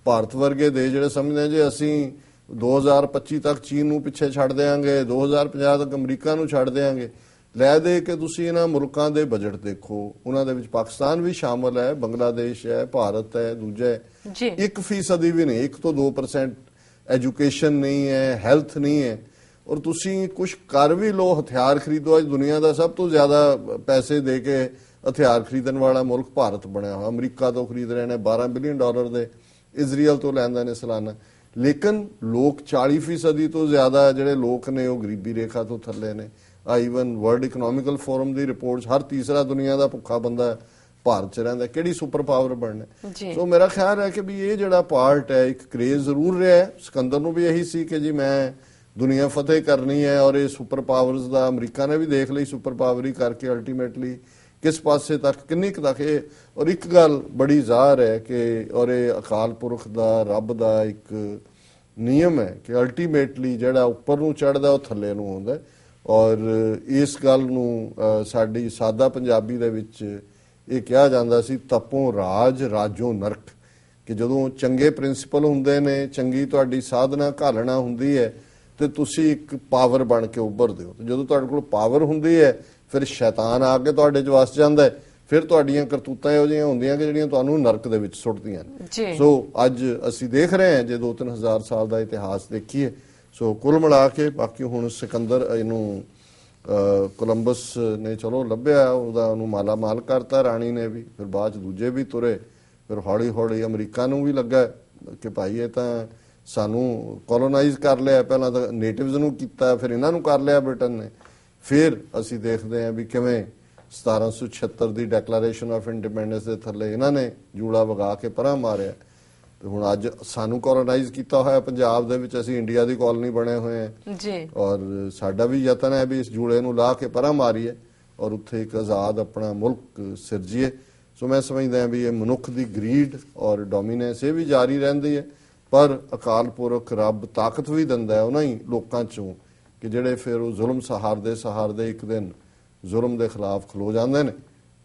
ਭਾਰਤ ਵਰਗੇ ਦੇਸ਼ ਜਿਹੜੇ ਸਮਝਦੇ ਜੇ ਅਸੀਂ 2025 ਤੱਕ ਚੀਨ ਨੂੰ ਪਿੱਛੇ ਛੱਡ ਦੇਾਂਗੇ, 2050 ਤੱਕ ਅਮਰੀਕਾ ਨੂੰ ਛੱਡ ਦੇਾਂਗੇ, ਲੈ ਦੇ ਕੇ ਤੁਸੀਂ ਇਹਨਾਂ ਮੁਲਕਾਂ ਦੇ ਬਜਟ ਦੇਖੋ, ਉਹਨਾਂ ਦੇ ਵਿੱਚ ਪਾਕਿਸਤਾਨ ਵੀ ਸ਼ਾਮਲ ਹੈ, ਬੰਗਲਾਦੇਸ਼ ਹੈ, ਭਾਰਤ ਹੈ, ਦੂਜਾ ਹੈ। 1% ਵੀ ਨਹੀਂ, 1 ਤੋਂ 2% ਐਜੂਕੇਸ਼ਨ ਨਹੀਂ ਹੈ, ਹੈਲਥ ਨਹੀਂ ਹੈ। ਔਰ ਤੁਸੀਂ ਕੁਝ ਕਰ ਵੀ ਲੋ, ਹਥਿਆਰ ਖਰੀਦੋ, ਅੱਜ ਦੁਨੀਆ ਦਾ ਸਭ ਤੋਂ ਜ਼ਿਆਦਾ ਪੈਸੇ ਦੇ ਕੇ ਹਥਿਆਰ ਖਰੀਦਣ ਵਾਲਾ ਮੁਲਕ ਭਾਰਤ ਬਣਿਆ ਹੋਇਆ। ਅਮਰੀਕਾ ਤੋਂ ਖਰੀਦ ਰਹੇ ਨੇ $12 ਬਿਲੀਅਨ ਦੇ, ਇਜ਼ਰਾਈਲ ਤੋਂ ਲੈਂਦੇ ਨੇ ਸਾਲਾਨਾ। ਲੇਕਿਨ ਲੋਕ 40% ਤੋਂ ਜ਼ਿਆਦਾ ਜਿਹੜੇ ਲੋਕ ਨੇ ਉਹ ਗਰੀਬੀ ਰੇਖਾ ਤੋਂ ਥੱਲੇ ਨੇ। ਈਵਨ ਵਰਲਡ ਇਕਨੋਮਿਕਲ ਫੋਰਮ ਦੀ ਰਿਪੋਰਟਸ ਹਰ ਤੀਸਰਾ ਦੁਨੀਆ ਦਾ ਭੁੱਖਾ ਬੰਦਾ ਭਾਰਤ 'ਚ ਰਹਿੰਦਾ, ਕਿਹੜੀ ਸੁਪਰ ਪਾਵਰ ਬਣਨਾ। ਜੀ। ਸੋ ਮੇਰਾ ਖਿਆਲ ਹੈ ਕਿ ਵੀ ਇਹ ਜਿਹੜਾ ਪਾਰਟ ਹੈ ਇੱਕ ਕਰੇਜ਼ ਜ਼ਰੂਰ ਰਿਹਾ ਹੈ। ਸਿਕੰਦਰ ਨੂੰ ਵੀ ਇਹੀ ਸੀ ਕਿ ਜੀ ਮੈਂ ਦੁਨੀਆ ਫਤਿਹ ਕਰਨੀ ਹੈ, ਔਰ ਇਹ ਸੁਪਰ ਪਾਵਰਸ ਦਾ ਅਮਰੀਕਾ ਨੇ ਵੀ ਦੇਖ ਲਈ ਸੁਪਰ ਪਾਵਰ ਹੀ ਕਰਕੇ ਅਲਟੀਮੇਟਲੀ ਕਿਸ ਪਾਸੇ ਤੱਕ ਕਿੰਨੀ ਕੁ ਤੱਕ ਇਹ। ਔਰ ਇੱਕ ਗੱਲ ਬੜੀ ਜ਼ਾਹਰ ਹੈ ਕਿ ਔਰ ਇਹ ਅਕਾਲ ਪੁਰਖ ਦਾ ਰੱਬ ਦਾ ਇੱਕ ਨਿਯਮ ਹੈ ਕਿ ਅਲਟੀਮੇਟਲੀ ਜਿਹੜਾ ਉੱਪਰ ਨੂੰ ਚੜ੍ਹਦਾ ਉਹ ਥੱਲੇ ਨੂੰ ਆਉਂਦਾ। ਔਰ ਇਸ ਗੱਲ ਨੂੰ ਸਾਡੀ ਸਾਦਾ ਪੰਜਾਬੀ ਦੇ ਵਿੱਚ ਇਹ ਕਿਹਾ ਜਾਂਦਾ ਸੀ, ਤਪੋਂ ਰਾਜ ਰਾਜੋਂ ਨਰਕ, ਕਿ ਜਦੋਂ ਚੰਗੇ ਪ੍ਰਿੰਸੀਪਲ ਹੁੰਦੇ ਨੇ, ਚੰਗੀ ਤੁਹਾਡੀ ਸਾਧਨਾ ਘਾਲਣਾ ਹੁੰਦੀ ਹੈ ਤੇ ਤੁਸੀਂ ਇੱਕ ਪਾਵਰ ਬਣ ਕੇ ਉੱਭਰਦੇ ਹੋ। ਤੇ ਜਦੋਂ ਤੁਹਾਡੇ ਕੋਲ ਪਾਵਰ ਹੁੰਦੀ ਹੈ ਫਿਰ ਸ਼ੈਤਾਨ ਆ ਕੇ ਤੁਹਾਡੇ 'ਚ ਵਸ ਜਾਂਦਾ ਹੈ, ਫਿਰ ਤੁਹਾਡੀਆਂ ਕਰਤੂਤਾਂ ਇਹੋ ਜਿਹੀਆਂ ਹੁੰਦੀਆਂ ਕਿ ਜਿਹੜੀਆਂ ਤੁਹਾਨੂੰ ਨਰਕ ਦੇ ਵਿੱਚ ਸੁੱਟਦੀਆਂ ਨੇ। ਸੋ ਅੱਜ ਅਸੀਂ ਦੇਖ ਰਹੇ ਹਾਂ ਜੇ 2-3 ਹਜ਼ਾਰ ਸਾਲ ਦਾ ਇਤਿਹਾਸ ਦੇਖੀਏ। ਸੋ ਕੁੱਲ ਮਿਲਾ ਕੇ ਬਾਕੀ ਹੁਣ ਸਿਕੰਦਰ ਇਹਨੂੰ ਕੋਲੰਬਸ ਨੇ ਚਲੋ ਲੱਭਿਆ, ਉਹਨੂੰ ਮਾਲਾ ਮਾਲ ਕਰਤਾ ਰਾਣੀ ਨੇ ਵੀ, ਫਿਰ ਬਾਅਦ 'ਚ ਦੂਜੇ ਵੀ ਤੁਰੇ, ਫਿਰ ਹੌਲੀ ਹੌਲੀ ਅਮਰੀਕਾ ਨੂੰ ਵੀ ਲੱਗਾ ਕਿ ਭਾਈ ਇਹ ਤਾਂ ਸਾਨੂੰ ਕੋਲੋਨਾਈਜ਼ ਕਰ ਲਿਆ। ਪਹਿਲਾਂ ਤਾਂ ਨੇਟਿਵਜ਼ ਨੂੰ ਕੀਤਾ, ਫਿਰ ਇਹਨਾਂ ਨੂੰ ਕਰ ਲਿਆ ਬ੍ਰਿਟਨ ਨੇ। ਫਿਰ ਅਸੀਂ ਦੇਖਦੇ ਹਾਂ ਵੀ ਕਿਵੇਂ 1776 ਦੀ ਡੈਕਲੇਰੇਸ਼ਨ ਆਫ ਇੰਡੀਪੈਂਡੈਂਸ ਦੇ ਥੱਲੇ ਇਹਨਾਂ ਨੇ ਜੂੜਾ ਵਗਾ ਕੇ ਪਰਾਂ ਮਾਰਿਆ। ਤੇ ਹੁਣ ਅੱਜ ਸਾਨੂੰ ਕੋਲੋਨਾਈਜ਼ ਕੀਤਾ ਹੋਇਆ ਪੰਜਾਬ ਦੇ ਵਿੱਚ, ਅਸੀਂ ਇੰਡੀਆ ਦੀ ਕਾਲੋਨੀ ਬਣੇ ਹੋਏ ਹਾਂ ਜੀ। ਔਰ ਸਾਡਾ ਵੀ ਯਤਨ ਹੈ ਵੀ ਇਸ ਜੂੜੇ ਨੂੰ ਲਾ ਕੇ ਪਰਾਂ ਮਾਰੀਏ ਔਰ ਉੱਥੇ ਇੱਕ ਆਜ਼ਾਦ ਆਪਣਾ ਮੁਲਕ ਸਿਰਜੀਏ। ਸੋ ਮੈਂ ਸਮਝਦਾ ਵੀ ਇਹ ਮਨੁੱਖ ਦੀ ਗਰੀਡ ਔਰ ਡੋਮੀਨੈਂਸ ਇਹ ਵੀ ਜਾਰੀ ਰਹਿੰਦੀ ਹੈ, ਪਰ ਅਕਾਲ ਪੁਰਖ ਰੱਬ ਤਾਕਤ ਵੀ ਦਿੰਦਾ ਹੈ ਉਹਨਾਂ ਹੀ ਲੋਕਾਂ ਚੋਂ ਕਿ ਜਿਹੜੇ ਫਿਰ ਉਹ ਜ਼ੁਲਮ ਸਹਾਰਦੇ ਇੱਕ ਦਿਨ ਜ਼ੁਲਮ ਦੇ ਖਿਲਾਫ ਖਲੋ ਜਾਂਦੇ ਨੇ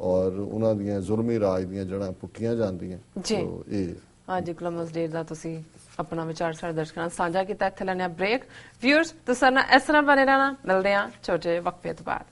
ਔਰ ਉਹਨਾਂ ਦੀਆਂ ਜ਼ੁਲਮੀ ਰਾਜ ਦੀਆਂ ਜੜ੍ਹਾਂ ਪੁੱਟੀਆਂ ਜਾਂਦੀਆਂ। ਸੋ ਇਹ ਅੱਜ ਕੋਲੰਬਸ ਡੇ ਦਾ ਤੁਸੀਂ ਆਪਣਾ ਵਿਚਾਰ ਸਾਡੇ ਦਰਸ਼ਕਾਂ ਨਾਲ ਸਾਂਝਾ ਕੀਤਾ। ਇੱਥੇ ਲੈਣੇ ਆ ਬ੍ਰੇਕ। ਵਿਊਅਰਸ ਤੁਸੀਂ ਇਸ ਤਰ੍ਹਾਂ ਬਣੇ ਰਹਿਣਾ, ਮਿਲਦੇ ਆ ਛੋਟੇ ਵਕਫੇ ਤੋਂ ਬਾਅਦ।